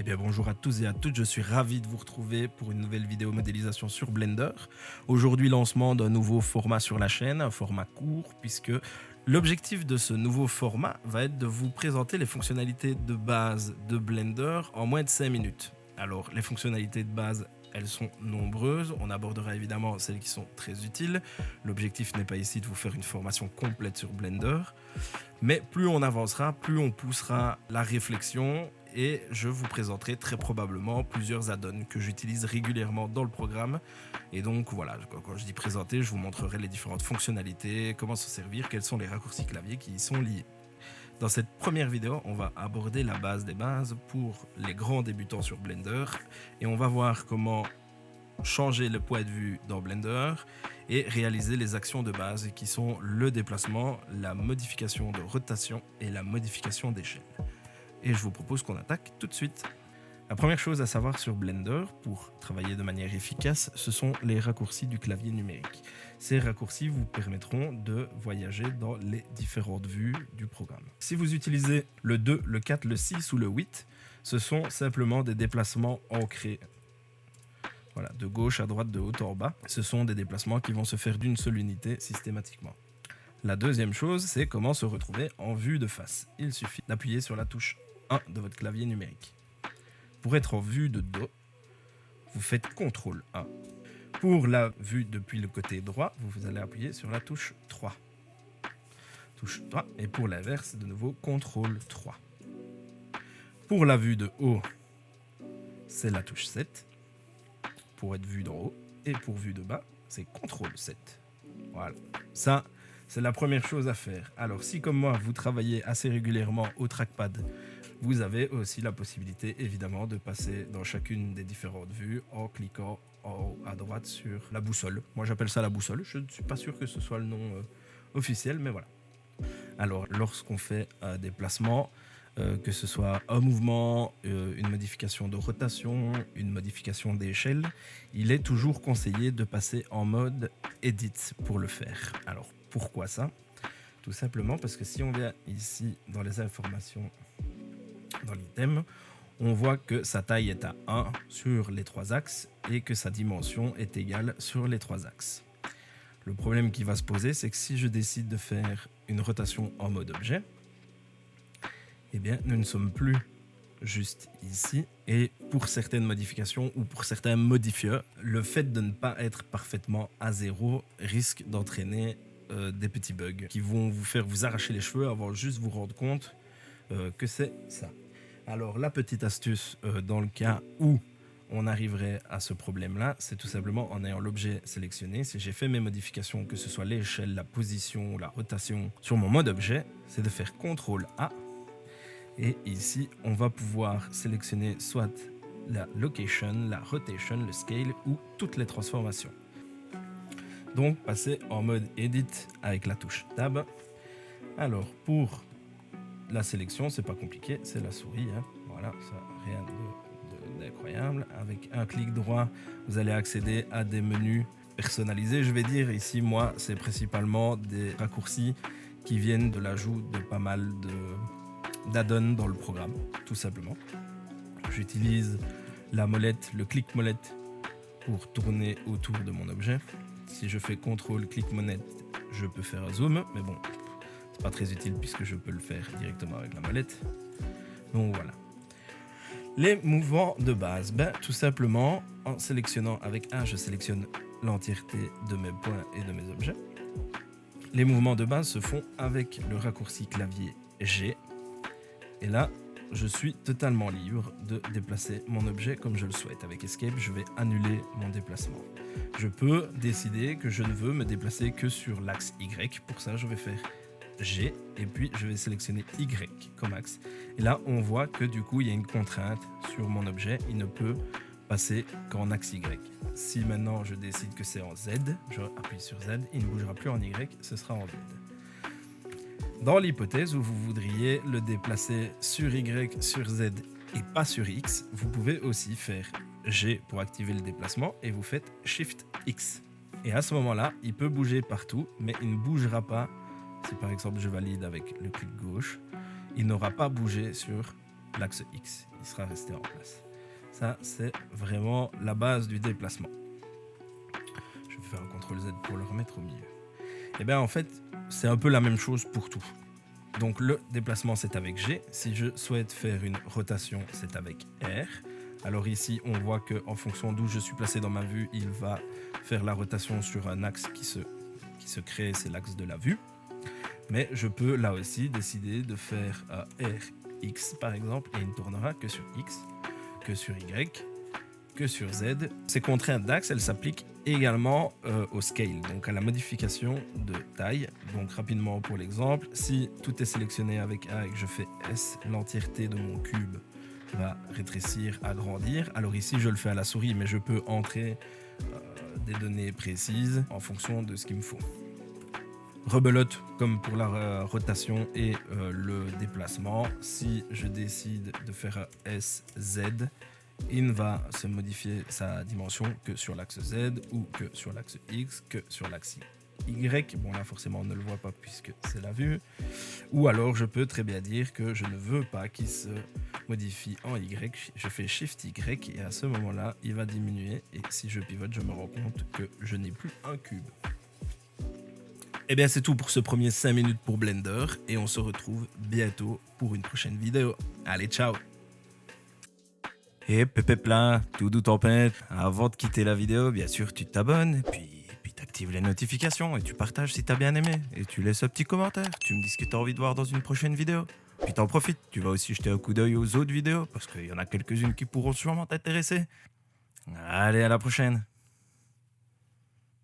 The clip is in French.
Eh bien bonjour à tous et à toutes, je suis ravi de vous retrouver pour une nouvelle vidéo modélisation sur Blender. Aujourd'hui lancement d'un nouveau format sur la chaîne, un format court, puisque l'objectif de ce nouveau format va être de vous présenter les fonctionnalités de base de Blender en moins de 5 minutes. Alors les fonctionnalités de base, elles sont nombreuses, on abordera évidemment celles qui sont très utiles. L'objectif n'est pas ici de vous faire une formation complète sur Blender, mais plus on avancera, plus on poussera la réflexion et je vous présenterai très probablement plusieurs add-ons que j'utilise régulièrement dans le programme. Et donc voilà, quand je dis présenter, je vous montrerai les différentes fonctionnalités, comment s'en servir, quels sont les raccourcis clavier qui y sont liés. Dans cette première vidéo, on va aborder la base des bases pour les grands débutants sur Blender et on va voir comment changer le point de vue dans Blender et réaliser les actions de base qui sont le déplacement, la modification de rotation et la modification d'échelle. Et je vous propose qu'on attaque tout de suite. La première chose à savoir sur Blender pour travailler de manière efficace, ce sont les raccourcis du clavier numérique. Ces raccourcis vous permettront de voyager dans les différentes vues du programme. Si vous utilisez le 2, le 4, le 6 ou le 8, ce sont simplement des déplacements ancrés. Voilà, de gauche à droite, de haut en bas. Ce sont des déplacements qui vont se faire d'une seule unité systématiquement. La deuxième chose, c'est comment se retrouver en vue de face. Il suffit d'appuyer sur la touche 1 de votre clavier numérique. Pour être en vue de dos, vous faites CTRL 1. Pour la vue depuis le côté droit, vous allez appuyer sur la touche 3. Touche 3. Et pour l'inverse, de nouveau, CTRL 3. Pour la vue de haut, c'est la touche 7. Pour être vue d'en haut. Et pour vue de bas, c'est CTRL 7. Voilà. Ça, c'est la première chose à faire. Alors, si comme moi, vous travaillez assez régulièrement au trackpad, vous avez aussi la possibilité, évidemment, de passer dans chacune des différentes vues en cliquant en haut à droite sur la boussole. Moi, j'appelle ça la boussole. Je ne suis pas sûr que ce soit le nom officiel, mais voilà. Alors, lorsqu'on fait un déplacement, que ce soit un mouvement, une modification de rotation, une modification d'échelle, il est toujours conseillé de passer en mode Edit pour le faire. Alors, pourquoi ça? Tout simplement parce que si on vient ici dans les informations, dans l'item, on voit que sa taille est à 1 sur les 3 axes et que sa dimension est égale sur les 3 axes. Le problème qui va se poser, c'est que si je décide de faire une rotation en mode objet, eh bien, nous ne sommes plus juste ici. Et pour certaines modifications ou pour certains modifieurs, le fait de ne pas être parfaitement à 0 risque d'entraîner des petits bugs qui vont vous faire vous arracher les cheveux avant juste vous rendre compte que c'est ça. Alors, la petite astuce dans le cas où on arriverait à ce problème-là, c'est tout simplement en ayant l'objet sélectionné. Si j'ai fait mes modifications, que ce soit l'échelle, la position, la rotation, sur mon mode objet, c'est de faire CTRL A. Et ici, on va pouvoir sélectionner soit la location, la rotation, le scale ou toutes les transformations. Donc, passer en mode Edit avec la touche Tab. Alors, pour la sélection, c'est pas compliqué, c'est la souris. Hein. Voilà, ça, rien d'incroyable. Avec un clic droit, vous allez accéder à des menus personnalisés. Je vais dire ici, moi, c'est principalement des raccourcis qui viennent de l'ajout de pas mal d'add-ons dans le programme, tout simplement. J'utilise la molette, le clic molette pour tourner autour de mon objet. Si je fais CTRL clic molette, je peux faire un zoom, mais bon, c'est pas très utile puisque je peux le faire directement avec la molette. Donc voilà. Les mouvements de base, tout simplement en sélectionnant avec A, je sélectionne l'entièreté de mes points et de mes objets. Les mouvements de base se font avec le raccourci clavier G. Et là, je suis totalement libre de déplacer mon objet comme je le souhaite. Avec Escape, je vais annuler mon déplacement. Je peux décider que je ne veux me déplacer que sur l'axe Y. Pour ça, je vais faire G et puis je vais sélectionner Y comme axe. Et là, on voit que du coup, il y a une contrainte sur mon objet. Il ne peut passer qu'en axe Y. Si maintenant, je décide que c'est en Z, je appuie sur Z, il ne bougera plus en Y, ce sera en Z. Dans l'hypothèse où vous voudriez le déplacer sur Y, sur Z et pas sur X, vous pouvez aussi faire G pour activer le déplacement et vous faites Shift X. Et à ce moment-là, il peut bouger partout, mais il ne bougera pas. Si par exemple je valide avec le clic gauche, il n'aura pas bougé sur l'axe X. il sera resté en place. Ça, c'est vraiment la base du déplacement. Je vais faire un CTRL-Z pour le remettre au milieu. Et bien en fait, c'est un peu la même chose pour tout. Donc le déplacement, c'est avec G. Si je souhaite faire une rotation, c'est avec R. Alors ici, on voit qu'en fonction d'où je suis placé dans ma vue, il va faire la rotation sur un axe qui se crée, c'est l'axe de la vue. Mais je peux là aussi décider de faire RX par exemple, et il ne tournera que sur X, que sur Y, que sur Z. Ces contraintes d'axe, elles s'appliquent également au scale, donc à la modification de taille. Donc rapidement pour l'exemple, si tout est sélectionné avec A et que je fais S, l'entièreté de mon cube va rétrécir, agrandir. Alors ici je le fais à la souris, mais je peux entrer des données précises en fonction de ce qu'il me faut. Rebelote comme pour la rotation et le déplacement. Si je décide de faire SZ, il ne va se modifier sa dimension que sur l'axe Z ou que sur l'axe X, que sur l'axe Y. Bon là forcément on ne le voit pas puisque c'est la vue. Ou alors je peux très bien dire que je ne veux pas qu'il se modifie en Y. Je fais Shift Y et à ce moment-là il va diminuer. Et si je pivote, je me rends compte que je n'ai plus un cube. Et bien c'est tout pour ce premier 5 minutes pour Blender et on se retrouve bientôt pour une prochaine vidéo. Allez, ciao! Et pépé plein, tout doux tempête. Avant de quitter la vidéo, bien sûr, tu t'abonnes et puis t'actives les notifications et tu partages si t'as bien aimé. Et tu laisses un petit commentaire, tu me dis ce que t'as envie de voir dans une prochaine vidéo. Puis t'en profites, tu vas aussi jeter un coup d'œil aux autres vidéos parce qu'il y en a quelques-unes qui pourront sûrement t'intéresser. Allez, à la prochaine!